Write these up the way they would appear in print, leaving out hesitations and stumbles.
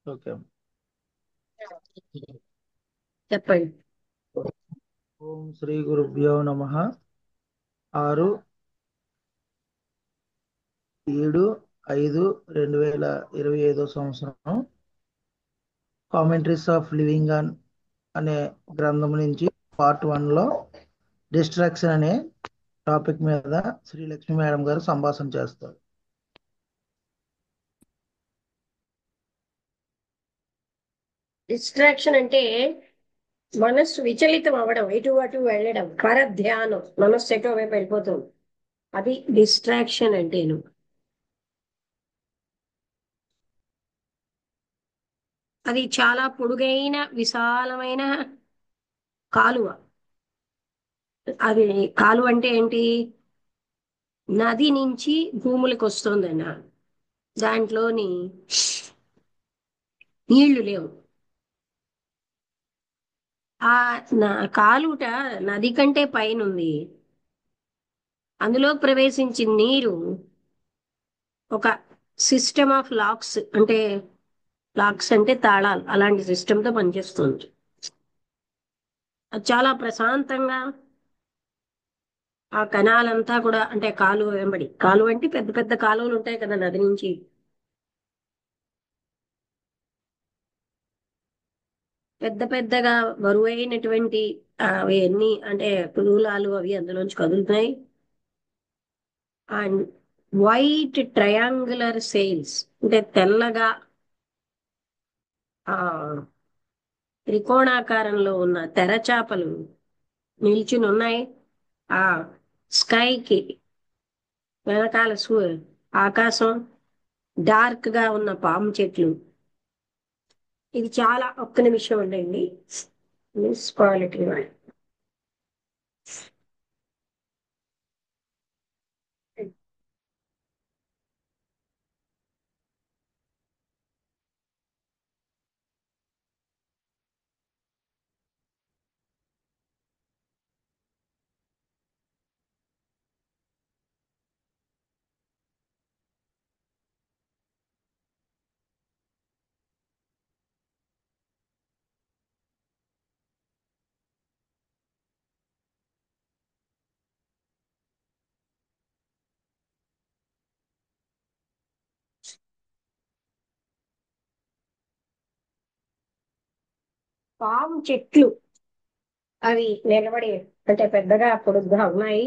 Okay. చెప్పండి. ఓం శ్రీ గురుభ్యో నమః. 6/7/2025 కామెంట్రీస్ ఆఫ్ లివింగ్ అనే గ్రంథం నుంచి పార్ట్ 1లో డిస్ట్రాక్షన్ అనే టాపిక్ మీద శ్రీలక్ష్మి మేడం గారు సంభాషణ చేస్తారు. డిస్ట్రాక్షన్ అంటే మనస్సు విచలితం అవ్వడం, ఇటు అటు వెళ్ళడం, పరధ్యానం, మనస్సు ఎటో వైపు వెళ్ళిపోతుంది. అది డిస్ట్రాక్షన్ అంటేను. అది చాలా పొడుగైన విశాలమైన కాలువ. అది కాలువ అంటే ఏంటి? నది నుంచి భూములకు వస్తుందన్న దాంట్లోని నీళ్లు లేవు. ఆ కాలుట నది కంటే పైన ఉంది. అందులో ప్రవేశించిన నీరు ఒక సిస్టమ్ ఆఫ్ లాక్స్, అంటే లాక్స్ అంటే తాళాలు, అలాంటి సిస్టంతో పనిచేస్తుంది. అది చాలా ప్రశాంతంగా ఆ కణాలంతా కూడా, అంటే కాలువ వెంబడి, కాలువ అంటే పెద్ద పెద్ద కాలువలు ఉంటాయి కదా నది నుంచి. పెద్ద పెద్దగా బరువైనటువంటి అవి ఎన్ని అంటే పురుగులాలు అవి అందులోంచి కదులుతాయి. అండ్ వైట్ ట్రయాంగులర్ సెయిల్స్, అంటే తెల్లగా ఆ త్రికోణాకారంలో ఉన్న తెరచాపలు నిల్చుని ఉన్నాయి. ఆ స్కైకి వెనకాల ఆకాశం, డార్క్ గా ఉన్న పాము చెట్లు. ఇది చాలా, ఒక్క నిమిషం ఉండండి. మున్సిపాలిటీ వాళ్ళు పాము చెట్లు అవి నిలబడి, అంటే పెద్దగా పొడుగ్గా ఉన్నాయి.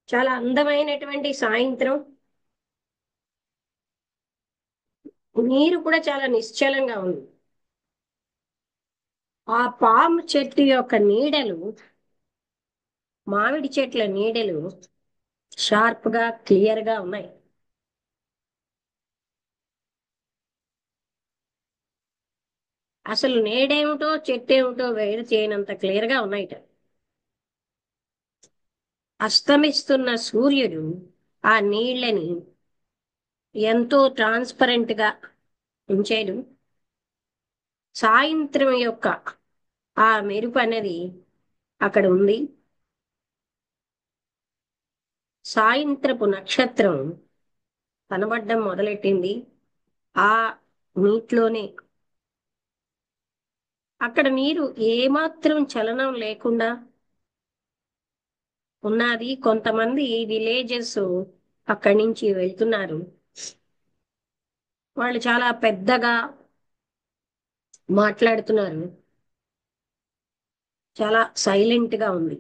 చాలా అందమైనటువంటి సాయంత్రం. నీరు కూడా చాలా నిశ్చలంగా ఉంది. ఆ పాము చెట్టు యొక్క నీడలు, మామిడి చెట్ల నీడలు షార్ప్ గా క్లియర్ గా ఉన్నాయి. అసలు నీడేమిటో చెట్టేమిటో వేరు చేయనంత క్లియర్ గా ఉన్నాయిట. అస్తమిస్తున్న సూర్యుడు ఆ నీళ్ళని ఎంతో ట్రాన్స్పరెంట్ గా ఉంచాడు. సాయంత్రం యొక్క ఆ మెరుపు అనేది అక్కడ ఉంది. సాయంత్రపు నక్షత్రం కనబడడం మొదలెట్టింది ఆ నీటిలోనే. అక్కడ నీరు ఏమాత్రం చలనం లేకుండా ఉన్నది. కొంతమంది విలేజెస్ అక్కడి నుంచి వెళ్తున్నారు. వాళ్ళు చాలా పెద్దగా మాట్లాడుతున్నారు. చాలా సైలెంట్ గా ఉంది.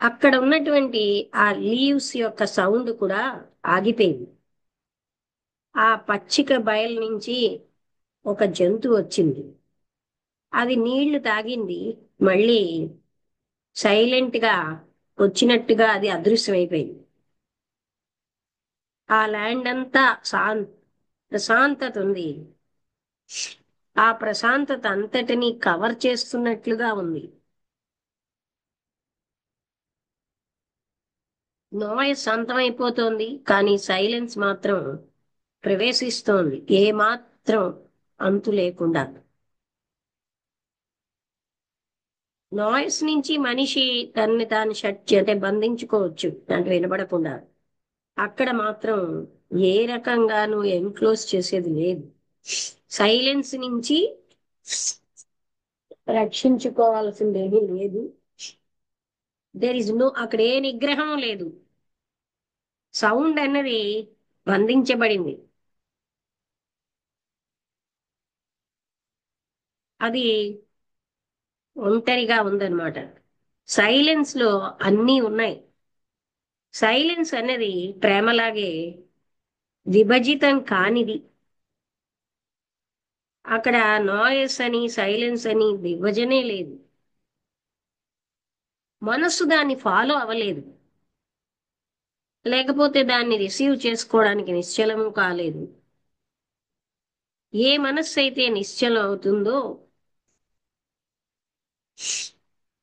అక్కడ ఉన్నటువంటి ఆ లీవ్స్ యొక్క సౌండ్ కూడా ఆగిపోయింది. ఆ పచ్చిక బయలు నుంచి ఒక జంతువు వచ్చింది. అది నీళ్లు తాగింది. మళ్ళీ సైలెంట్ గా వచ్చినట్టుగా అది అదృశ్యమైపోయింది. ఆ ల్యాండ్ అంతా ప్రశాంతత ఉంది. ఆ ప్రశాంతత అంతటిని కవర్ చేస్తున్నట్లుగా ఉంది. నాయిస్ అంతమైపోతోంది, కానీ సైలెన్స్ మాత్రం ప్రవేశిస్తోంది ఏ మాత్రం అంతు లేకుండా. నాయిస్ నుంచి మనిషి తన్ని తాను షట్ అంటే బంధించుకోవచ్చు, దాంట్లో వినబడకుండా. అక్కడ మాత్రం ఏ రకంగానూ ఎన్క్లోజ్ చేసేది లేదు. సైలెన్స్ నుంచి రక్షించుకోవాల్సిందేమీ లేదు. దేర్ ఇస్ నో, అక్కడ ఏ నిగ్రహం లేదు. సౌండ్ అన్నది బంధించబడింది. అది ఒంటరిగా ఉందన్నమాట. సైలెన్స్ లో అన్నీ ఉన్నాయి. సైలెన్స్ అనేది ప్రేమలాగే విభజితం కానిది. అక్కడ నాయిస్ అని సైలెన్స్ అని విభజనే లేదు. మనస్సు దాన్ని ఫాలో అవ్వలేదు, లేకపోతే దాన్ని రిసీవ్ చేసుకోవడానికి నిశ్చలము కాలేదు. ఏ మనస్సు అయితే నిశ్చలం అవుతుందో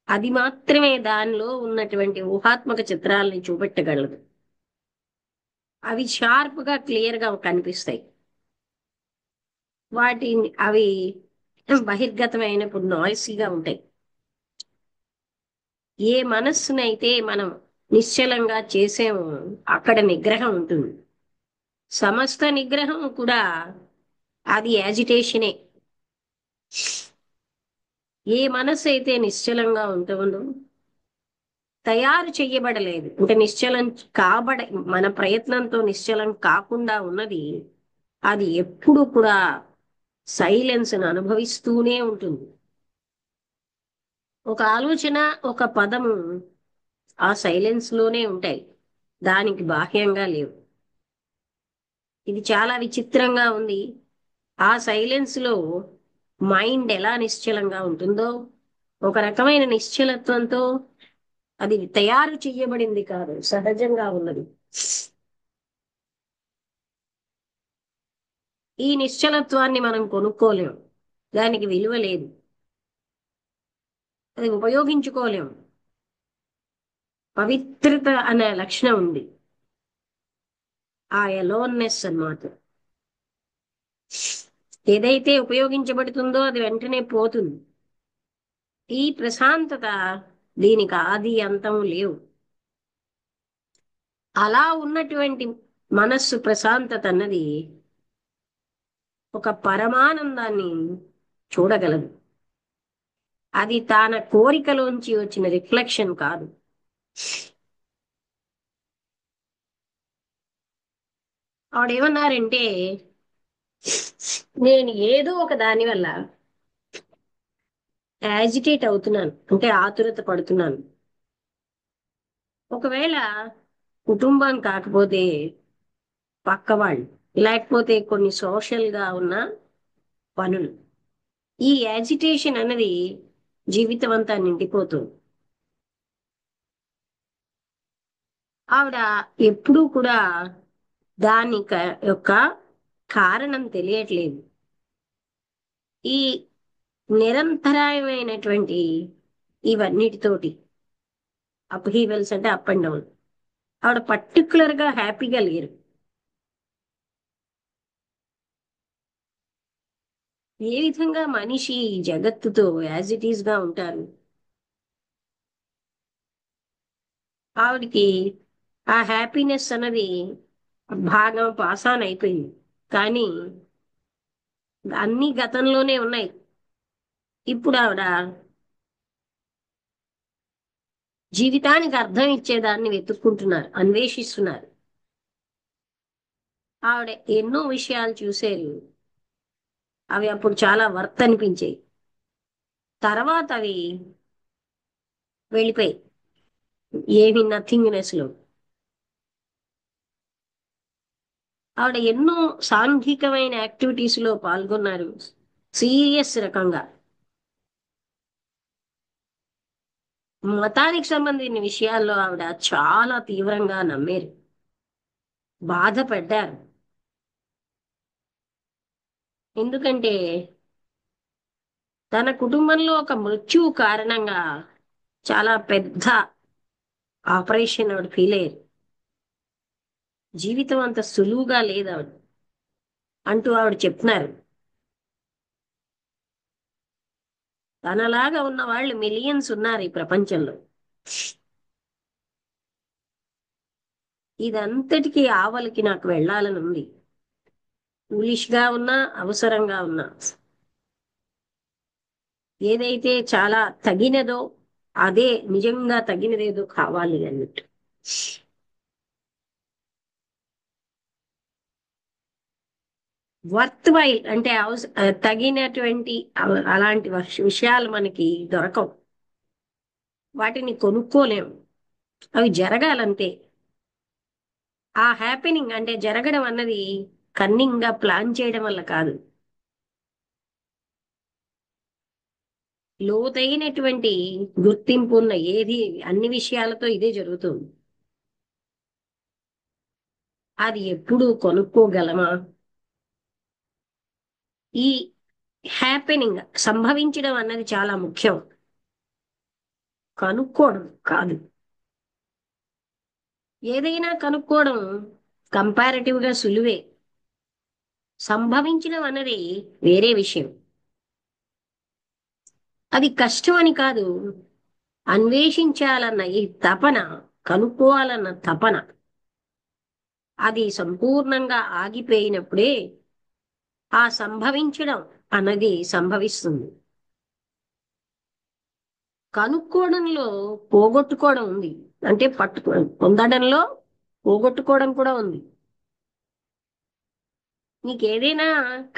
అది మాత్రమే దానిలో ఉన్నటువంటి ఊహాత్మక చిత్రాలని చూపెట్టగలదు. అవి షార్ప్ గా క్లియర్ గా కనిపిస్తాయి. అవి బహిర్గతమైనప్పుడు నాయిసీగా ఉంటాయి. ఏ మనస్సునైతే మనం నిశ్చలంగా చేసేమో అక్కడ నిగ్రహం ఉంటుంది. సమస్త నిగ్రహం కూడా అది యాజిటేషనే. ఏ మనస్సు అయితే నిశ్చలంగా ఉంటుందో, తయారు చెయ్యబడలేదు అంటే నిశ్చలం కాబడ మన ప్రయత్నంతో నిశ్చలం కాకుండా ఉన్నది, అది ఎప్పుడు కూడా సైలెన్స్ అనుభవిస్తూనే ఉంటుంది. ఒక ఆలోచన, ఒక పదము ఆ సైలెన్స్ లోనే ఉంటాయి, దానికి బాహ్యంగా లేవు. ఇది చాలా విచిత్రంగా ఉంది. ఆ సైలెన్స్ లో మైండ్ ఎలా నిశ్చలంగా ఉంటుందో, ఒక రకమైన నిశ్చలత్వంతో, అది తయారు చెయ్యబడింది కాదు, సహజంగా ఉన్నది. ఈ నిశ్చలత్వాన్ని మనం కొనుక్కోలేం, దానికి విలువ లేదు, అది ఉపయోగించుకోలేం. పవిత్రత అనే లక్షణం ఉంది, ఆ ఎలోన్నెస్ అన్నమాట. ఏదైతే ఉపయోగించబడుతుందో అది వెంటనే పోతుంది. ఈ ప్రశాంతత, దీనికి ఆది అంతం లేవు. అలా ఉన్నటువంటి మనస్సు ప్రశాంతత అన్నది ఒక పరమానందాన్ని చూడగలదు. అది తన కోరికలోంచి వచ్చిన రిఫ్లెక్షన్ కాదు. ఆవిడేమన్నారంటే, నేను ఏదో ఒక దాని వల్ల యాజిటేట్ అవుతున్నాను, అంటే ఆతురత పడుతున్నాను. ఒకవేళ కుటుంబం కాకపోతే పక్కవాళ్ళు, లేకపోతే కొన్ని సోషల్ గా ఉన్న పనులు, ఈ యాజిటేషన్ అన్నది జీవితం అంతా నిండిపోతుంది. ఆవిడ ఎప్పుడూ కూడా దాని యొక్క కారణం తెలియట్లేదు. ఈ నిరంతరాయమైనటువంటి ఇవన్నిటితోటి, అప్హీవల్స్ అంటే అప్ అండ్ డౌన్, ఆవిడ పర్టికులర్ గా హ్యాపీగా లేరు. ఏ విధంగా మనిషి ఈ జగత్తుతో యాజ్ ఇట్ ఈస్ గా ఉంటారు? ఆవిడికి ఆ హ్యాపీనెస్ అన్నది భాగం పాసాన్ అయిపోయింది. కానీ అన్ని గతంలోనే ఉన్నాయి. ఇప్పుడు ఆవిడ జీవితానికి అర్థం ఇచ్చేదాన్ని వెతుక్కుంటున్నారు, అన్వేషిస్తున్నారు. ఆవిడ ఎన్నో విషయాలు చూశారు, అవి అప్పుడు చాలా వర్త్ అనిపించాయి. తర్వాత అవి వెళ్ళిపోయి ఏమి నథింగ్నెస్ లో. ఆవిడ ఎన్నో సాంఘికమైన యాక్టివిటీస్ లో పాల్గొన్నారు, సీరియస్ రకంగా. మతానికి సంబంధించిన విషయాల్లో ఆవిడ చాలా తీవ్రంగా నమ్మారు, బాధపడ్డారు. ఎందుకంటే తన కుటుంబంలో ఒక మృత్యువు కారణంగా చాలా పెద్ద ఆపరేషన్ ఆవిడ ఫీల్ అయ్యారు. జీవితం అంత సులువుగా లేదు ఆవిడ అంటూ ఆవిడ చెప్తున్నారు. తనలాగా ఉన్న వాళ్ళు మిలియన్స్ ఉన్నారు ఈ ప్రపంచంలో. ఇదంతటికీ ఆవలికి నాకు వెళ్ళాలని ఉంది. ఫూలిష్ గా ఉన్నా, అవసరంగా ఉన్నా. ఏదైతే చాలా తగినదో అదే నిజంగా తగినదేదో కావాలి అన్నట్టు. వర్త్ వైల్ అంటే తగినటువంటి అలాంటి విషయాలు మనకి దొరకవు. వాటిని కొనుక్కోలేము. అవి జరగాలంతే. ఆ హ్యాపెనింగ్ అంటే జరగడం అన్నది కన్నింగ్ గా ప్లాన్ చేయడం వల్ల కాదు. లోతైనటువంటి గుర్తింపు ఉన్న ఏది అన్ని విషయాలతో ఇదే జరుగుతుంది. అది ఎప్పుడు కొనుక్కోగలమా? ఈ హ్యాపెనింగ్ సంభవించడం అన్నది చాలా ముఖ్యం. కనుక్కోవడం కాదు. ఏదైనా కనుక్కోవడం కంపారిటివ్ గా సులువే. సంభవించడం అన్నది వేరే విషయం. అది కష్టం అని కాదు. అన్వేషించాలన్న ఈ తపన, కనుక్కోవాలన్న తపన, అది సంపూర్ణంగా ఆగిపోయినప్పుడే ఆ సంభవించడం అన్నది సంభవిస్తుంది. కనుక్కోవడంలో పోగొట్టుకోవడం ఉంది. అంటే పొందడంలో పోగొట్టుకోవడం కూడా ఉంది. మీకు ఏదైనా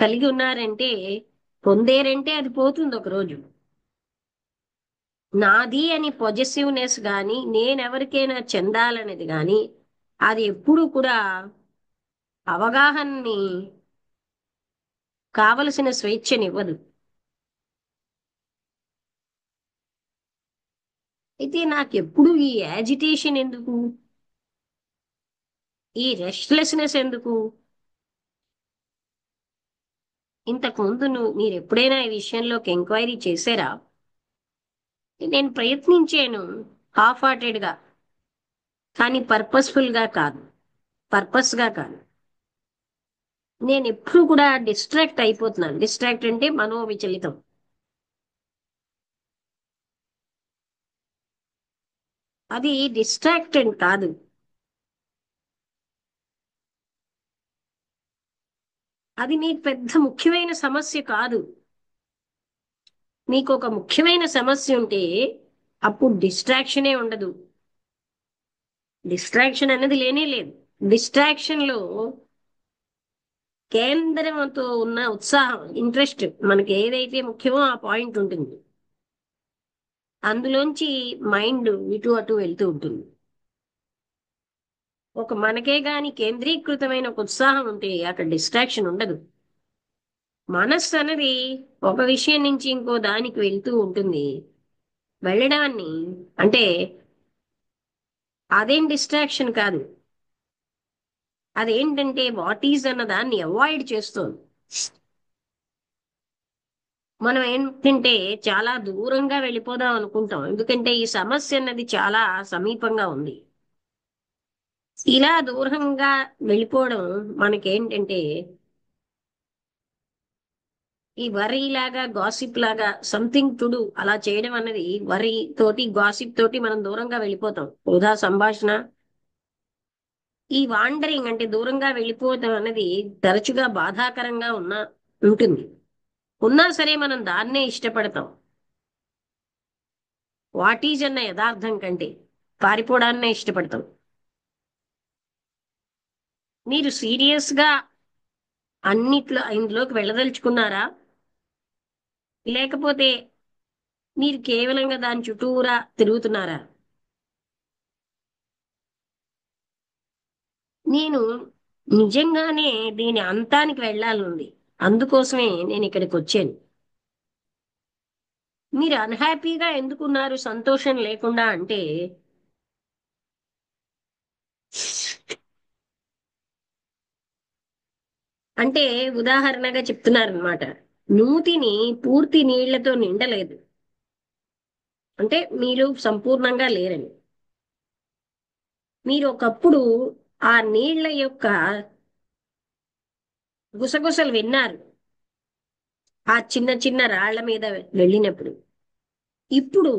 కలిగి ఉన్నారంటే, పొందేరంటే అది పోతుంది ఒకరోజు. నాది అని పొజెసివ్నెస్ కానీ, నేనెవరికైనా చెందాలనేది కానీ, అది ఎప్పుడు కూడా అవగాహనని కావలసిన స్వేచ్ఛనివ్వదు. అయితే నాకెప్పుడు ఈ యాజిటేషన్ ఎందుకు, ఈ రెస్ట్లెస్నెస్ ఎందుకు? ఇంతకు ముందు మీరు ఎప్పుడైనా ఈ విషయంలోకి ఎంక్వైరీ చేశారా? నేను ప్రయత్నించాను, హాఫ్ హార్టెడ్ గా, కానీ పర్పస్ఫుల్ గా కాదు, పర్పస్ గా కాదు. నేను ఎప్పుడు కూడా డిస్ట్రాక్ట్ అయిపోతున్నాను. డిస్ట్రాక్ట్ అంటే మనోవిచలితం. అది డిస్ట్రాక్టెడ్ కాదు. అది నీకు పెద్ద ముఖ్యమైన సమస్య కాదు. మీకు ఒక ముఖ్యమైన సమస్య ఉంటే అప్పుడు డిస్ట్రాక్షనే ఉండదు. డిస్ట్రాక్షన్ అనేది లేనే లేదు. డిస్ట్రాక్షన్ లో కేంద్రంతో ఉన్న ఉత్సాహం, ఇంట్రెస్ట్, మనకి ఏదైతే ముఖ్యమో ఆ పాయింట్ ఉంటుంది. అందులోంచి మైండ్ ఇటు అటు వెళ్తూ ఉంటుంది. ఒక మనకే గాని కేంద్రీకృతమైన ఒక ఉత్సాహం ఉంటే అక్కడ డిస్ట్రాక్షన్ ఉండదు. మనస్సు అనేది ఒక విషయం నుంచి ఇంకో దానికి వెళ్తూ ఉంటుంది. వెళ్ళడాన్ని అంటే అదేం డిస్ట్రాక్షన్ కాదు. అదేంటంటే వాట్ ఈజ్ అన్న దాన్ని అవాయిడ్ చేస్తుంది. మనం ఏంటంటే చాలా దూరంగా వెళ్ళిపోదాం అనుకుంటాం. ఎందుకంటే ఈ సమస్య అన్నది చాలా సమీపంగా ఉంది. ఇలా దూరంగా వెళ్ళిపోవడం మనకేంటంటే ఈ వరీ లాగా, గాసిప్ లాగా, సంథింగ్ టు డూ అలా చేయడం అన్నది వరీ తోటి, గాసిప్ తోటి మనం దూరంగా వెళ్ళిపోతాం. వృధా సంభాషణ. ఈ వాండరింగ్ అంటే దూరంగా వెళ్ళిపోవడం అనేది తరచుగా బాధాకరంగా ఉంటుంది. ఉన్నా సరే మనం దాన్నే ఇష్టపడతాం. వాట్ ఈజ్ అన్న యథార్థం కంటే పారిపోవడాన్నే ఇష్టపడతాం. మీరు సీరియస్ గా ఇందులోకి వెళ్ళదలుచుకున్నారా? లేకపోతే మీరు కేవలంగా దాని చుట్టూరా తిరుగుతున్నారా? నేను నిజంగానే దీని అంతానికి వెళ్ళాలనుంది. అందుకోసమే నేను ఇక్కడికి వచ్చాను. మీరు అన్హ్యాపీగా ఎందుకున్నారు, సంతోషం లేకుండా అంటే అంటే ఉదాహరణగా చెప్తున్నారనమాట. నూతిని పూర్తి నీళ్లతో నిండలేదు అంటే మీరు సంపూర్ణంగా లేరని. మీరు ఒకప్పుడు ఆ నీళ్ల యొక్క గుసగుసలు విన్నారు ఆ చిన్న చిన్న రాళ్ల మీద వెళ్ళినప్పుడు. ఇప్పుడు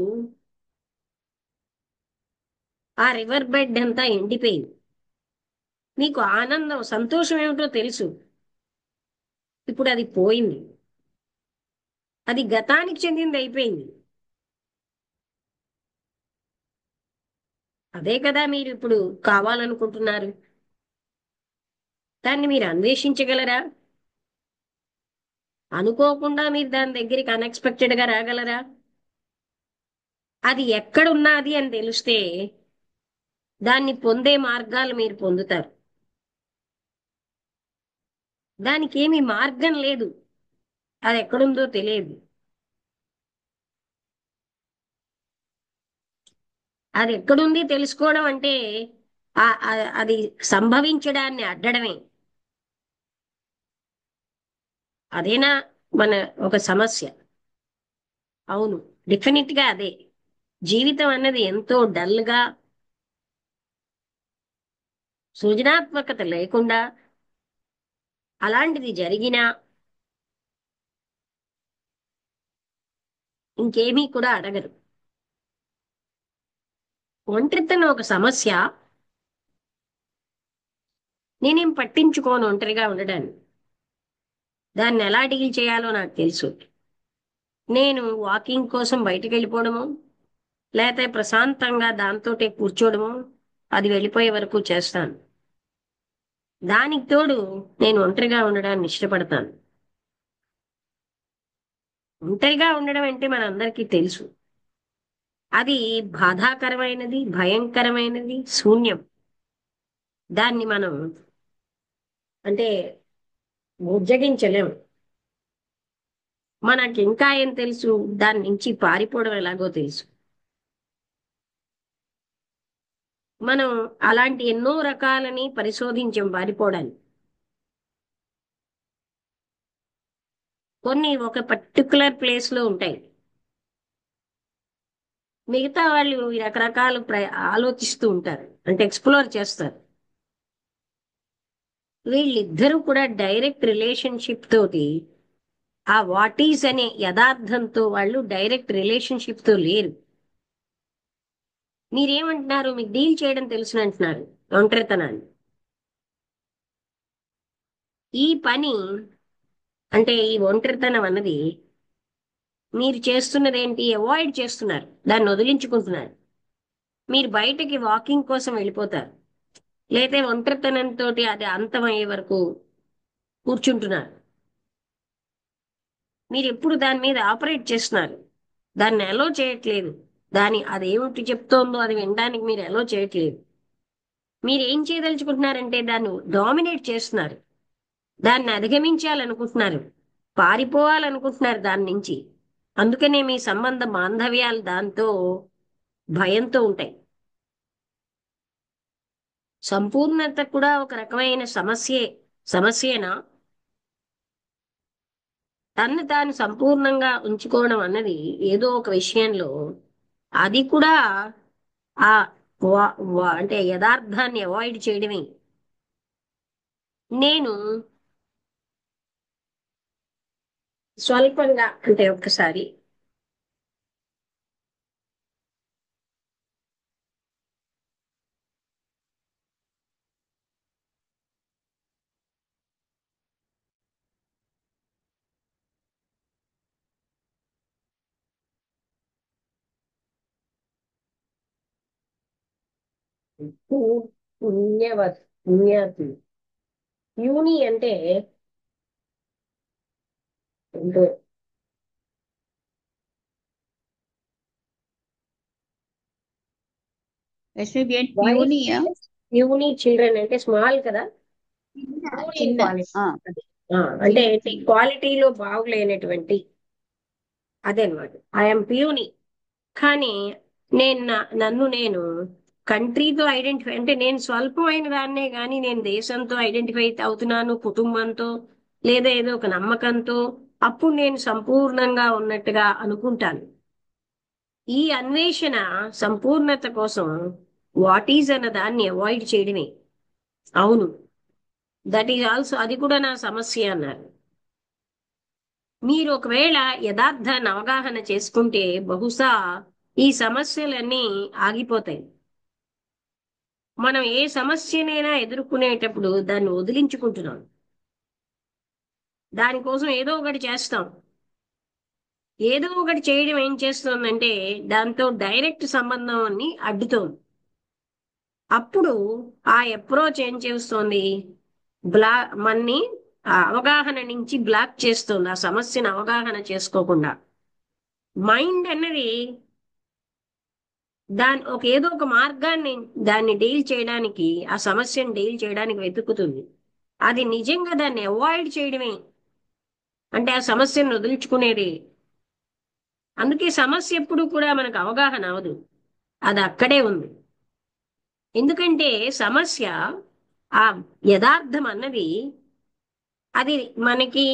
ఆ రివర్ బెడ్ అంతా ఎండిపోయింది. మీకు ఆనందం సంతోషం ఏమిటో తెలుసు. ఇప్పుడు అది పోయింది. అది గతానికి చెందింది అయిపోయింది. అదే కదా మీరు ఇప్పుడు కావాలనుకుంటున్నారు. దాన్ని మీరు అన్వేషించగలరా? అనుకోకుండా మీరు దాని దగ్గరికి అన్ఎక్స్పెక్టెడ్ గా రాగలరా? అది ఎక్కడున్నది అని తెలిస్తే దాన్ని పొందే మార్గాలు మీరు పొందుతారు. దానికి ఏమీ మార్గం లేదు. అది ఎక్కడుందో తెలియదు. అది ఎక్కడుంది తెలుసుకోవడం అంటే అది సంభవించడాన్ని అడ్డడమే. అదేనా మన ఒక సమస్య? అవును, డెఫినెట్ గా అదే. జీవితం అన్నది ఎంతో డల్ గా, సృజనాత్మకత లేకుండా అలాంటిది జరిగినా ఇంకేమీ కూడా అడగరు. ఒంటరితనం ఒక సమస్య. నేనేం పట్టించుకోను ఒంటరిగా ఉండడాన్ని. దాన్ని ఎలా డీల్ చేయాలో నాకు తెలుసు. నేను వాకింగ్ కోసం బయటికి వెళ్ళిపోవడము, లేకపోతే ప్రశాంతంగా దాంతోటే కూర్చోవడము, అది వెళ్ళిపోయే వరకు చేస్తాను. దానికి తోడు నేను ఒంటరిగా ఉండడాన్ని ఇష్టపడతాను. ఒంటరిగా ఉండడం అంటే మనందరికీ తెలుసు, అది బాధాకరమైనది, భయంకరమైనది, శూన్యం. దాన్ని మనం అంటే బుజ్జగించలేము. మనకి ఇంకా ఏం తెలుసు? దాని నుంచి పారిపోవడం ఎలాగో తెలుసు. మనం అలాంటి ఎన్నో రకాలని పరిశోధించాం పారిపోవడానికి. కొన్ని ఒక పర్టికులర్ ప్లేస్ లో ఉంటాయి. మిగతా వాళ్ళు ఈ రకరకాలు ఆలోచిస్తూ ఉంటారు, అంటే ఎక్స్ప్లోర్ చేస్తారు. వీళ్ళిద్దరూ కూడా డైరెక్ట్ రిలేషన్షిప్ తోటి, ఆ వాట్ ఈజ్ అనే యథార్థంతో వాళ్ళు డైరెక్ట్ రిలేషన్షిప్ తో లేరు. మీరేమంటున్నారు? మీకు డీల్ చేయడం తెలుసు అంటున్నారు ఒంటరితనాన్ని. ఈ పని అంటే ఈ ఒంటరితనం అన్నది మీరు చేస్తున్నది ఏంటి? అవాయిడ్ చేస్తున్నారు, దాన్ని వదిలించుకుంటున్నారు. మీరు బయటకి వాకింగ్ కోసం వెళ్ళిపోతారు, లేదా ఒంటరితనంతో అది అంతమయ్యే వరకు కూర్చుంటున్నారు. మీరు ఎప్పుడు దాని మీద ఆపరేట్ చేస్తున్నారు, దాన్ని అలో చేయట్లేదు. అది ఏమిటి చెప్తోందో అది వినడానికి మీరు అలో చేయట్లేదు. మీరు ఏం చేయదలుచుకుంటున్నారంటే దాన్ని డామినేట్ చేస్తున్నారు, దాన్ని అధిగమించాలనుకుంటున్నారు, పారిపోవాలనుకుంటున్నారు దాని నుంచి. అందుకనే మీ సంబంధ బాంధవ్యాలు దాంతో భయంతో ఉంటాయి. సంపూర్ణత కూడా ఒక రకమైన సమస్యేనా? తన్ను తాను సంపూర్ణంగా ఉంచుకోవడం అన్నది ఏదో ఒక విషయంలో అది కూడా ఆ అంటే యథార్థాన్ని అవాయిడ్ చేయడమే. నేను స్వల్పంగా అంటే ఒక్కసారి పుణ్యవతి యూని అంటే ఏంటో ఎస్విబిఎన్ వాయిస్ ప్యూనియా యూని చిల్డ్రన్ అంటే స్మాల్ కదా. యూని చిన్న క్వాలిటీ అంటే చిన్న క్వాలిటీలో బాగులేనటువంటి అదే అనమాట. ఐఎమ్ ప్యూని. కానీ నన్ను నేను కంట్రీతో ఐడెంటిఫై అంటే నేను స్వల్పమైన దాన్నే, కానీ నేను దేశంతో ఐడెంటిఫై అవుతున్నాను, కుటుంబంతో, లేదా ఏదో ఒక నమ్మకంతో. అప్పుడు నేను సంపూర్ణంగా ఉన్నట్టుగా అనుకుంటాను. ఈ అన్వేషణ సంపూర్ణత కోసం వాట్ ఈజ్ అన్న దాన్ని అవాయిడ్ చేయడమే. అవును, దట్ ఈజ్ ఆల్సో, అది కూడా నా సమస్య అన్నారు. మీరు ఒకవేళ యథార్థాన్ని అవగాహన చేసుకుంటే బహుశా ఈ సమస్యలన్నీ ఆగిపోతాయి. మనం ఏ సమస్యనైనా ఎదుర్కొనేటప్పుడు దాన్ని వదిలించుకుంటున్నాం. దానికోసం ఏదో ఒకటి చేస్తాం. ఏదో ఒకటి చేయడం ఏం చేస్తుందంటే దాంతో డైరెక్ట్ సంబంధాన్ని అడ్డుతోంది. అప్పుడు ఆ అప్రోచ్ ఏం చేస్తోంది? మన్ని ఆ అవగాహన నుంచి బ్లాక్ చేస్తుంది, ఆ సమస్యను అవగాహన చేసుకోకుండా. మైండ్ అన్నది ఏదో ఒక మార్గాన్ని దాన్ని డీల్ చేయడానికి, ఆ సమస్యను డీల్ చేయడానికి వెతుకుతుంది. అది నిజంగా దాన్ని అవాయిడ్ చేయడమే, అంటే ఆ సమస్యను వదిలించుకునేది. అందుకే సమస్య ఎప్పుడు కూడా మనకు అవగాహన అవదు, అది అక్కడే ఉంది. ఎందుకంటే సమస్య, ఆ యథార్థం అన్నది, అది మనకి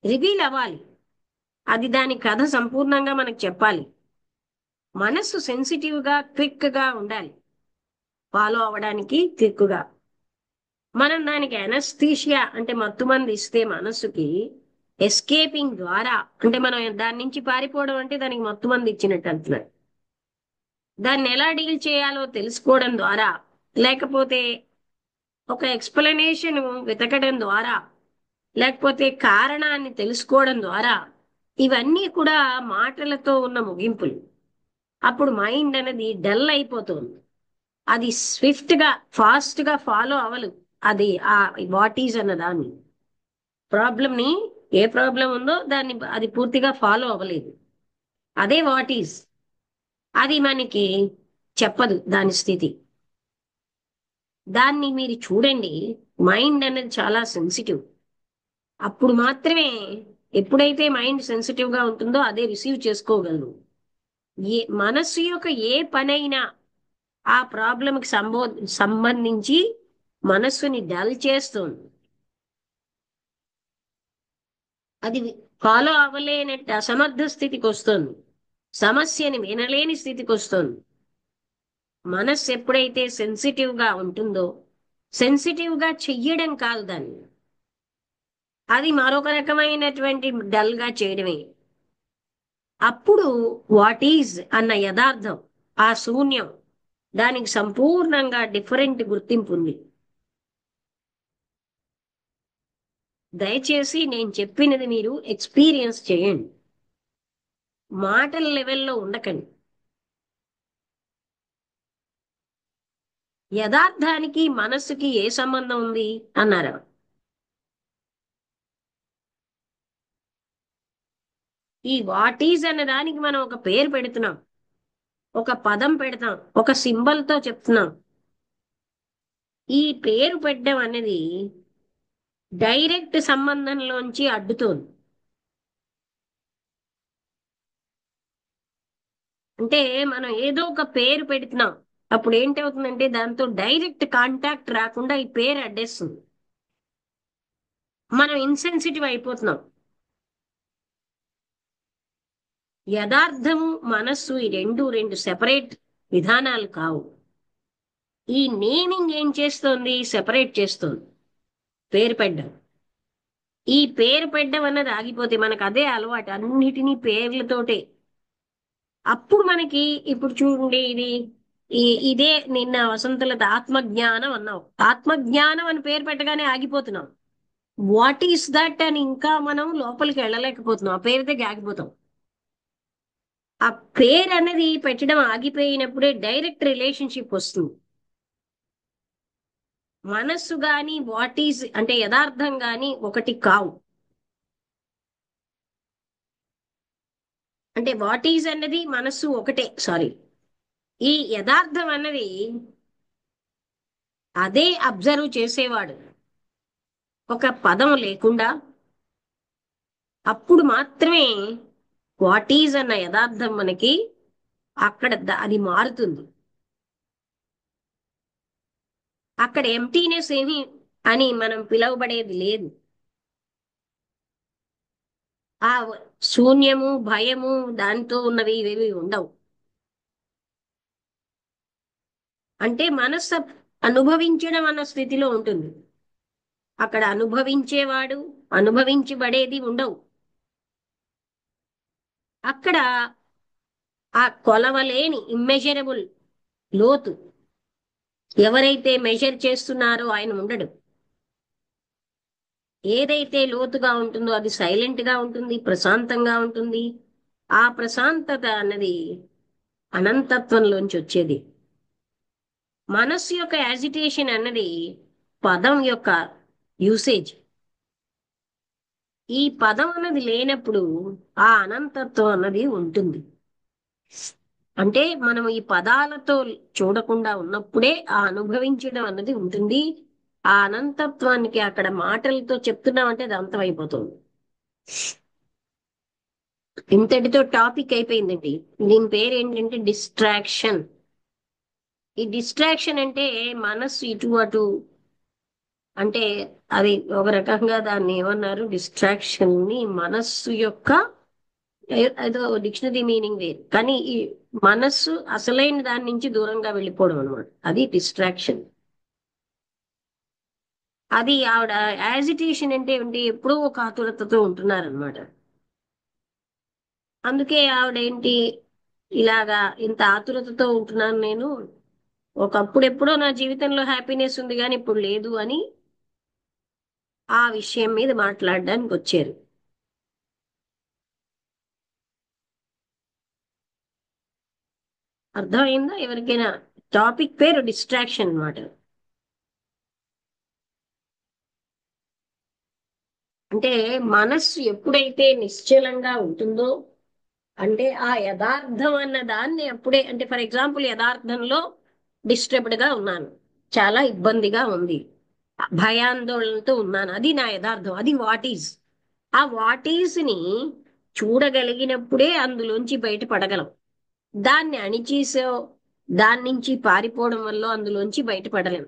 రివీల్ అవ్వాలి. అది దాని కథ సంపూర్ణంగా మనకు చెప్పాలి. మనస్సు సెన్సిటివ్ గా క్విక్ గా ఉండాలి, ఫాలో అవ్వడానికి క్విక్ గా. మనం దానికి అనస్థీషియా అంటే మత్తుమంది ఇస్తే మనస్సుకి, ఎస్కేపింగ్ ద్వారా, అంటే మనం దాని నుంచి పారిపోవడం అంటే దానికి మత్తుమంది ఇచ్చినట్టు అంటున్నారు. దాన్ని ఎలా డీల్ చేయాలో తెలుసుకోవడం ద్వారా, లేకపోతే ఒక ఎక్స్ప్లెనేషన్ వెతకడం ద్వారా, లేకపోతే కారణాన్ని తెలుసుకోవడం ద్వారా, ఇవన్నీ కూడా మాటలతో ఉన్న ముగింపులు. అప్పుడు మైండ్ అనేది డల్ అయిపోతుంది. అది స్విఫ్ట్ గా ఫాస్ట్ గా ఫాలో అవ్వలు. అది ఆ వాట్ ఈజ్ అన్న దాన్ని, ప్రాబ్లం ని, ఏ ప్రాబ్లం ఉందో దాన్ని అది పూర్తిగా ఫాలో అవ్వలేదు. అదే వాట్ ఈజ్, అది మనకి చెప్పదు దాని స్థితి. దాన్ని మీరు చూడండి. మైండ్ అనేది చాలా సెన్సిటివ్. అప్పుడు మాత్రమే, ఎప్పుడైతే మైండ్ సెన్సిటివ్ గా ఉంటుందో అదే రిసీవ్ చేసుకోగలరు. మనస్సు యొక్క ఏ పనైనా ఆ ప్రాబ్లంకి సంబంధించి మనస్సుని డల్ చేస్తుంది. అది ఫాలో అవ్వలేనట్టు అసమర్థ స్థితికి వస్తుంది, సమస్యని వినలేని స్థితికి వస్తుంది. మనస్సు ఎప్పుడైతే సెన్సిటివ్ గా ఉంటుందో, సెన్సిటివ్ గా చెయ్యడం కాదు దాన్ని, అది మరొక రకమైనటువంటి డల్ గా చేయడమే. అప్పుడు వాట్ ఈజ్ అన్న యథార్థం, ఆ శూన్యం, దానికి సంపూర్ణంగా డిఫరెంట్ గుర్తింపు ఉంది. దయచేసి నేను చెప్పినది మీరు ఎక్స్పీరియన్స్ చేయండి, మాటల లెవెల్లో ఉండకండి. యథార్థానికి మనస్సుకి ఏ సంబంధం ఉంది అన్నారు. ఈ వాట్ ఈజ్ అన్న దానికి మనం ఒక పేరు పెడుతున్నాం, ఒక పదం పెడతాం, ఒక సింబల్ తో చెప్తున్నాం. ఈ పేరు పెట్టడం అనేది డైరెక్ట్ సంబంధంలోంచి అడ్డుతోంది. అంటే మనం ఏదో ఒక పేరు పెడుతున్నాం, అప్పుడు ఏంటవుతుందంటే దాంతో డైరెక్ట్ కాంటాక్ట్ రాకుండా ఈ పేరు అడ్డేస్తుంది. మనం ఇన్సెన్సిటివ్ అయిపోతున్నాం. యథార్థము మనస్సు ఈ రెండు సెపరేట్ విధానాలు కావు. ఈ నేమింగ్ ఏం చేస్తోంది? సెపరేట్ చేస్తోంది, పేరు పెట్టడం. ఈ పేరు పెట్టడం అన్నది ఆగిపోతే మనకు అదే అలవాటు, అన్నిటినీ పేర్లతోటే. అప్పుడు మనకి, ఇప్పుడు చూడండి, ఇదే నిన్న వసంతలత ఆత్మజ్ఞానం అన్నావు. ఆత్మజ్ఞానం అని పేరు పెట్టగానే ఆగిపోతున్నాం. వాట్ ఈస్ దట్ అని ఇంకా మనం లోపలికి వెళ్ళలేకపోతున్నాం, ఆ పేరు దగ్గర ఆగిపోతాం. ఆ పేరు అనేది పెట్టడం ఆగిపోయినప్పుడే డైరెక్ట్ రిలేషన్షిప్ వస్తుంది. మనస్సు గాని వాట్ ఈజ్ అంటే యథార్థం గాని ఒకటి కావు. అంటే వాట్ ఈజ్ అన్నది మనస్సు ఒకటే, సారీ. ఈ యథార్థం అన్నది అదే అబ్జర్వ్ చేసేవాడు, ఒక పదం లేకుండా. అప్పుడు మాత్రమే వాట్ ఈజ్ అన్న యథార్థం మనకి అక్కడ అది మారుతుంది. అక్కడ ఎంటీనెస్ ఏమి అని మనం పిలువబడేది లేదు. ఆ శూన్యము, భయము, దాంతో ఉన్నవి ఇవేవి ఉండవు. అంటే మనస్సు అనుభవించడం అన్న స్థితిలో ఉంటుంది. అక్కడ అనుభవించేవాడు, అనుభవించబడేది ఉండవు. అక్కడ ఆ కొలవలేని ఇమ్మెజరబుల్ లోతు, ఎవరైతే మెజర్ చేస్తున్నారో ఆయన ఉండడు. ఏదైతే లోతుగా ఉంటుందో అది సైలెంట్ గా ఉంటుంది, ప్రశాంతంగా ఉంటుంది. ఆ ప్రశాంతత అన్నది అనంతత్వంలోంచి వచ్చేది. మనస్సు యొక్క యాజిటేషన్ అన్నది పదం యొక్క యూసేజ్. ఈ పదం అన్నది లేనప్పుడు ఆ అనంతత్వం అన్నది ఉంటుంది. అంటే మనం ఈ పదాలతో చూడకుండా ఉన్నప్పుడే ఆ అనుభవించడం అన్నది ఉంటుంది. ఆ అనంతత్వానికి అక్కడ మాటలతో చెప్తున్నామంటే అది అంతమైపోతుంది. ఇంతటితో టాపిక్ అయిపోయిందండి. దీని పేరు ఏంటంటే డిస్ట్రాక్షన్. ఈ డిస్ట్రాక్షన్ అంటే మనస్సు ఇటు అటు, అంటే అది ఒక రకంగా దాన్ని ఏమన్నారు, డిస్ట్రాక్షన్ ని మనస్సు యొక్క ఏదో డిక్షనరీ మీనింగ్ వేరు, కానీ ఈ మనస్సు అసలైన దాని నుంచి దూరంగా వెళ్ళిపోవడం అనమాట, అది డిస్ట్రాక్షన్. అది ఆవిడ యాజిటేషన్ అంటే ఏంటి, ఎప్పుడూ ఒక ఆతురతతో ఉంటున్నారనమాట. అందుకే ఆవిడ ఏంటి, ఇలాగా ఇంత ఆతురతతో ఉంటున్నాను నేను, ఒకప్పుడు ఎప్పుడో నా జీవితంలో హ్యాపీనెస్ ఉంది కానీ ఇప్పుడు లేదు అని ఆ విషయం మీద మాట్లాడడానికి వచ్చారు. అర్థమైందా ఎవరికైనా? టాపిక్ పేరు డిస్ట్రాక్షన్ అన్నమాట. అంటే మనస్సు ఎప్పుడైతే నిశ్చలంగా ఉంటుందో, అంటే ఆ యథార్థం అన్న దాన్ని అప్పుడే, అంటే ఫర్ ఎగ్జాంపుల్ యథార్థంలో డిస్టర్బ్డ్ గా ఉన్నాను, చాలా ఇబ్బందిగా ఉంది, భయాందోళనతో ఉన్నాను, అది నా యథార్థం, అది వాట్ ఈజ్. ఆ వాట్ ఈజ్ ని చూడగలిగినప్పుడే అందులోంచి బయటపడగలం. దాన్ని అణిచేసో దాని నుంచి పారిపోవడం వల్ల అందులోంచి బయటపడలేం.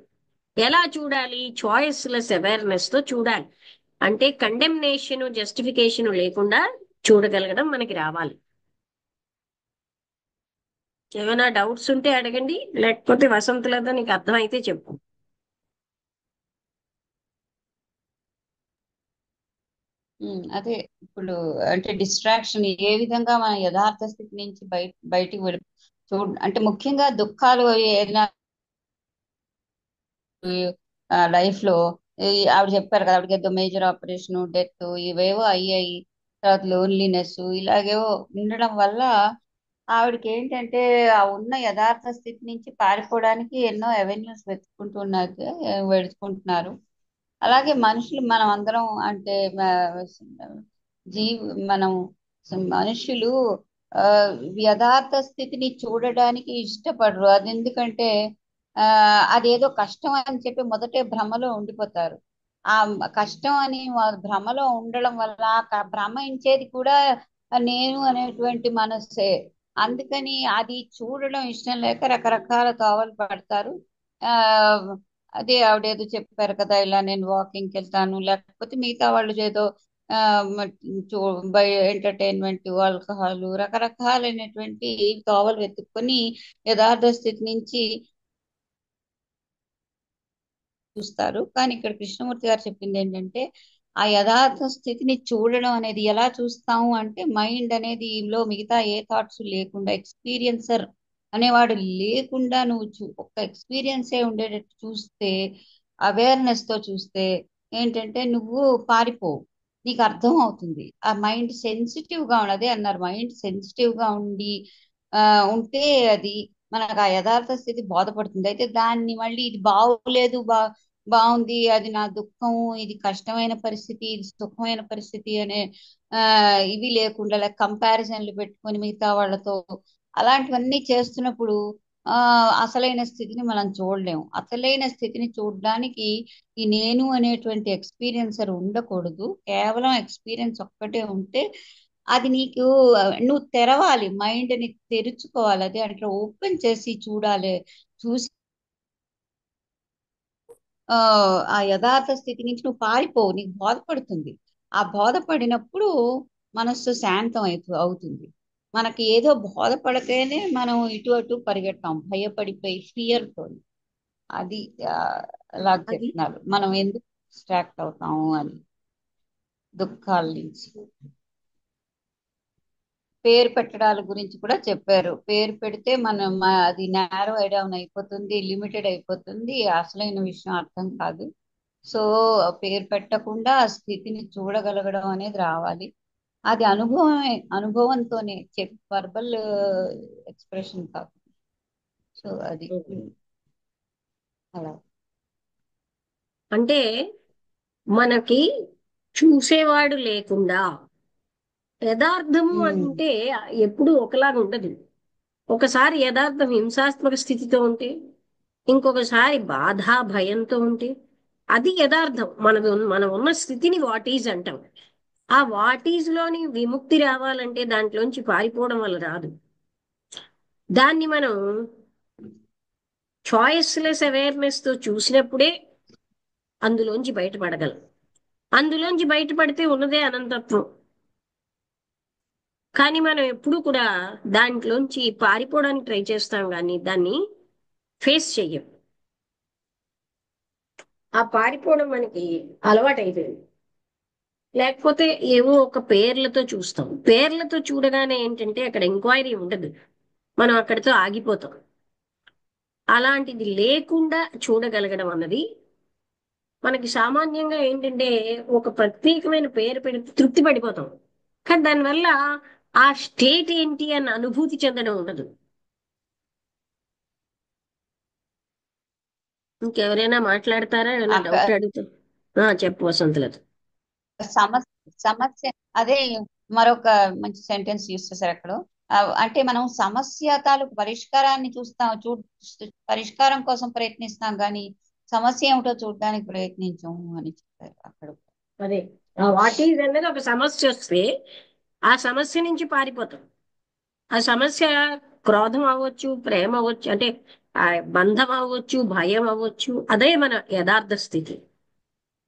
ఎలా చూడాలి? చాయిస్లెస్ అవేర్నెస్ తో చూడాలి. అంటే కండెమ్నేషన్ జస్టిఫికేషన్ లేకుండా చూడగలగడం మనకి రావాలి. ఏమైనా డౌట్స్ ఉంటే అడగండి, లేకపోతే వసంతలతో నీకు అర్థమైతే చెప్పు. అదే ఇప్పుడు అంటే డిస్ట్రాక్షన్ ఏ విధంగా మన యథార్థ స్థితి నుంచి బయటికి అంటే ముఖ్యంగా దుఃఖాలు ఏదైనా లైఫ్ లో ఆవిడ చెప్పారు కదా, ఆవిడకి ఏదో మేజర్ ఆపరేషన్, డెత్, ఇవేవో అయ్యాయి. తర్వాత లోన్లీనెస్ ఇలాగేవో ఉండడం వల్ల ఆవిడకి ఏంటంటే ఆ ఉన్న యథార్థ స్థితి నుంచి పారిపోవడానికి ఎన్నో అవెన్యూస్ వెతుకుంటున్నారు. అలాగే మనుషులు మనం అందరం అంటే జీవి మనం మనుషులు ఆ యథార్థ స్థితిని చూడడానికి ఇష్టపడరు. అది ఎందుకంటే ఆ అదేదో కష్టం అని చెప్పి మొదటే భ్రమలో ఉండిపోతారు. ఆ కష్టం అని భ్రమలో ఉండడం వల్ల భ్రమించేది కూడా నేను అనేటువంటి మనస్సే. అందుకని అది చూడడం ఇష్టం లేక రకరకాల తోవలు పడతారు. ఆ అదే ఆవిడేదో చెప్పారు కదా, ఇలా నేను వాకింగ్కి వెళ్తాను, లేకపోతే మిగతా వాళ్ళు ఏదో ఆ బై ఎంటర్టైన్మెంట్, ఆల్కహాల్, రకరకాలైనటువంటి తోవలు వెతుక్కొని యథార్థ స్థితి నుంచి చూస్తారు. కానీ ఇక్కడ కృష్ణమూర్తి గారు చెప్పింది ఏంటంటే ఆ యథార్థ స్థితిని చూడడం అనేది ఎలా చూస్తాము అంటే మైండ్ అనేది లో మిగతా ఏ థాట్స్ లేకుండా, ఎక్స్పీరియన్సర్ అనేవాడు లేకుండా నువ్వు ఒక ఎక్స్పీరియన్సే ఉండేటట్టు చూస్తే, అవేర్నెస్ తో చూస్తే ఏంటంటే నువ్వు పారిపోవు. నీకు అర్థం అవుతుంది. ఆ మైండ్ సెన్సిటివ్ గా ఉన్నదే అన్నారు, మైండ్ సెన్సిటివ్ గా ఆ ఉంటే అది మనకు ఆ యథార్థ స్థితి బోధపడుతుంది. అయితే దాన్ని మళ్ళీ ఇది బాగోలేదు, బాగుంది, అది నా దుఃఖం, ఇది కష్టమైన పరిస్థితి, ఇది సుఖమైన పరిస్థితి అనే ఆ ఇవి లేకుండా, లేక కంపారిజన్లు పెట్టుకొని మిగతా వాళ్ళతో అలాంటివన్నీ చేస్తున్నప్పుడు ఆ అసలైన స్థితిని మనం చూడలేము. అసలైన స్థితిని చూడడానికి ఈ నేను అనేటువంటి ఎక్స్పీరియన్సర్ ఉండకూడదు. కేవలం ఎక్స్పీరియన్స్ ఒక్కటే ఉంటే అది నీకు నువ్వు తెరవాలి, మైండ్ ని తెరుచుకోవాలి. అదే అంటే ఓపెన్ చేసి చూడాలి. చూసి ఆ ఆ యథార్థ స్థితి నుంచి నువ్వు పారిపోవు, నీకు బోధపడుతుంది. ఆ బోధపడినప్పుడు మనస్సు శాంతం అవుతుంది. మనకి ఏదో బోధపడితేనే మనం ఇటు అటు పరిగెడతాం, భయపడిపోయి ఫియర్ తో. అది ఆ, అలా అది చెప్తున్నారు, మనం ఎందుకు డిస్ట్రాక్ట్ అవుతాము అని దుఃఖాల నుంచి. పేరు పెట్టడాల గురించి కూడా చెప్పారు. పేరు పెడితే మనం అది నేరో డౌన్ అయిపోతుంది, లిమిటెడ్ అయిపోతుంది, అసలైన విషయం అర్థం కాదు. సో పేరు పెట్టకుండా ఆ స్థితిని చూడగలగడం అనేది రావాలి. అది అనుభవమే, అనుభవంతోనే వర్బల్ ఎక్స్ప్రెషన్ కాదు. సో అది అలా. అంటే మనకి చూసేవాడు లేకుండా యథార్థము ఉమ్, అంటే ఎప్పుడూ ఒకలాగా ఉండదు. ఒకసారి యథార్థం హింసాత్మక స్థితితో ఉంటే, ఇంకొకసారి బాధ భయంతో ఉంటే, అది యథార్థం. మనం ఉన్న స్థితిని వాట్ ఈజ్ అంటాం. ఆ వాట్ ఈజ్ లోని విముక్తి రావాలంటే దాంట్లోంచి పారిపోవడం వల్ల రాదు. దాన్ని మనం చాయిస్లెస్ అవేర్నెస్ తో చూసినప్పుడే అందులోంచి బయటపడగలం. అందులోంచి బయటపడితే ఉన్నదే అనంతత్వం. కానీ మనం ఎప్పుడూ కూడా దాంట్లోంచి పారిపోవడానికి ట్రై చేస్తాం, కానీ దాన్ని ఫేస్ చెయ్యం. ఆ పారిపోవడం మనకి అలవాటైపోయింది. లేకపోతే ఏవో ఒక పేర్లతో చూస్తాం. పేర్లతో చూడగానే ఏంటంటే అక్కడ ఎంక్వైరీ ఉండదు, మనం అక్కడితో ఆగిపోతాం. అలాంటిది లేకుండా చూడగలగడం అన్నది మనకి సామాన్యంగా ఏంటంటే ఒక ప్రత్యేకమైన పేరు పెడితే తృప్తి పడిపోతాం, కానీ దానివల్ల ఆ స్టేట్ ఏంటి అన్న అనుభూతి చెందడం ఉండదు. ఇంకెవరైనా మాట్లాడతారా? ఏమైనా డౌట్ అక్క అడుగుతా? చెప్పు వసంతలత. సమస్య సమస్య అదే మరొక మంచి సెంటెన్స్ యూస్ చేశారు అక్కడ. అంటే మనం సమస్య తాలూకు పరిష్కారాన్ని చూస్తాం, పరిష్కారం కోసం ప్రయత్నిస్తాం కానీ సమస్య ఏమిటో చూడడానికి ప్రయత్నించము అని చెప్పారు అక్కడ. అదే వాట్ ఈజ్ అనేది ఒక సమస్య వస్తే ఆ సమస్య నుంచి పారిపోతాం. ఆ సమస్య క్రోధం అవ్వచ్చు, ప్రేమ అవ్వచ్చు, అంటే ఆ బంధం అవ్వచ్చు, భయం అవ్వచ్చు, అదే మన యథార్థ స్థితి.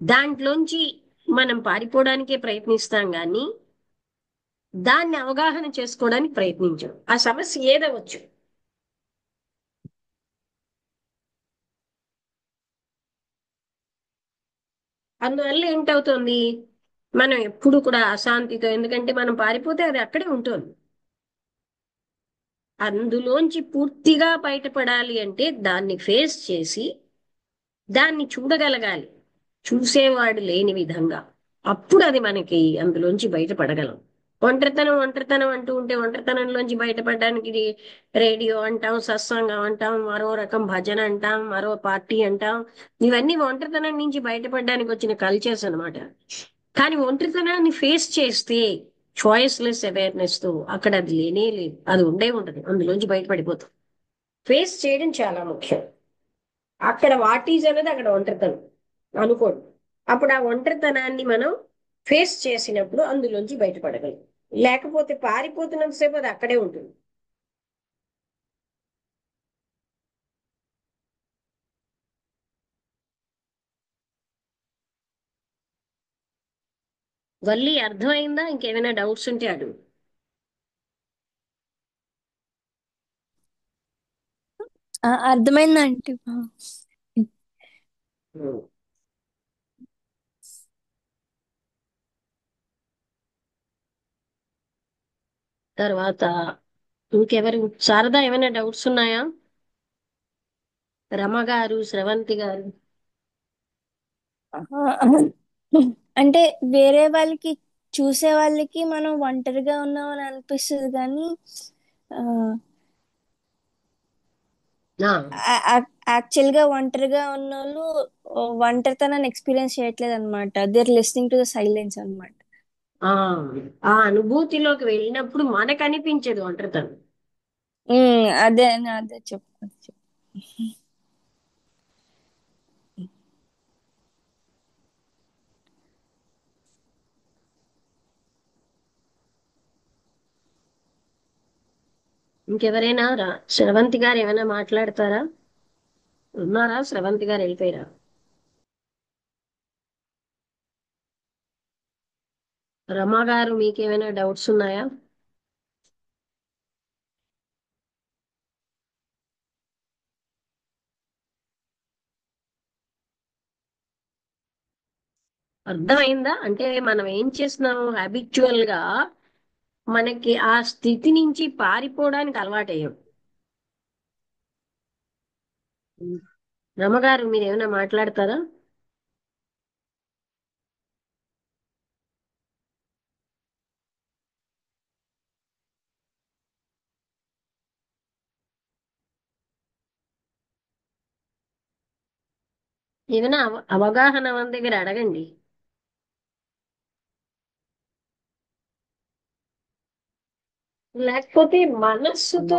దాంట్లోంచి మనం పారిపోవడానికే ప్రయత్నిస్తాం, కానీ దాన్ని అవగాహన చేసుకోవడానికి ప్రయత్నించాం. ఆ సమస్య ఏదవచ్చు. అందువల్ల ఏంటవుతుంది, మనం ఎప్పుడు కూడా అశాంతితో, ఎందుకంటే మనం పారిపోతే అది అక్కడే ఉంటుంది. అందులోంచి పూర్తిగా బయటపడాలి అంటే దాన్ని ఫేస్ చేసి దాన్ని చూడగలగాలి, చూసేవాడు లేని విధంగా. అప్పుడు అది మనకి అందులోంచి బయటపడగలం. ఒంటరితనం ఒంటరితనం అంటూ ఉంటే ఒంటరితనంలోంచి బయటపడడానికి ఇది రేడియో అంటాం, సత్సంగం అంటాం, మరో రకం భజన అంటాం, మరో పార్టీ అంటాం. ఇవన్నీ ఒంటరితనం నుంచి బయటపడడానికి వచ్చిన కల్చర్స్ అన్నమాట. కానీ ఒంటరితనాన్ని ఫేస్ చేస్తే చాయిస్లెస్ అవేర్నెస్ తో అక్కడ అది లేనే లేదు, అది ఉండే ఉండదు, అందులోంచి బయటపడిపోతాం. ఫేస్ చేయడం చాలా ముఖ్యం. అక్కడ వాట్ ఈజ్ అనేది అక్కడ ఒంటరితనం అనుకోండి. అప్పుడు ఆ ఒంటరితనాన్ని మనం ఫేస్ చేసినప్పుడు అందులోంచి బయటపడగలం. లేకపోతే పారిపోతున్నంతసేపు అది అక్కడే ఉంటుంది. వల్లి అర్థమైందా? ఇంకేమైనా డౌట్స్ ఉంటే అడుగు. అర్థమైందంటే ఉం. తర్వాత ఇంకెవరు? శారదా, ఏమైనా డౌట్స్ ఉన్నాయా? రమ గారు, స్రవంతి గారు. అంటే వేరే వాళ్ళకి, చూసే వాళ్ళకి మనం ఒంటరిగా ఉన్నామని అనిపిస్తుంది కానీ ఆ, యాక్చువల్ గా ఒంటరిగా ఉన్న వాళ్ళు ఒంటరితనాన్ని ఎక్స్పీరియన్స్ చేయట్లేదు అనమాట. They are listening to the silence అనమాట. ఆ ఆ అనుభూతిలోకి వెళ్ళినప్పుడు మనకు అనిపించదు ఒంటరితనం. అదే అదే చెప్పు. ఇంకెవరైనా స్రవంతి గారు ఏమైనా మాట్లాడతారా? ఉన్నారా? స్రవంతి గారు వెళ్ళిపోయారా? రమా గారు, మీకేమైనా డౌట్స్ ఉన్నాయా? అర్థమైందా? అంటే మనం ఏం చేస్తున్నాం, హ్యాబిచువల్ గా మనకి ఆ స్థితి నుంచి పారిపోవడానికి అలవాటయ్యాం. రమగారు మీరు ఏమైనా మాట్లాడతారా? ఏమైనా అవగాహన మన దగ్గర అడగండి. లేకపోతే మనస్సుతో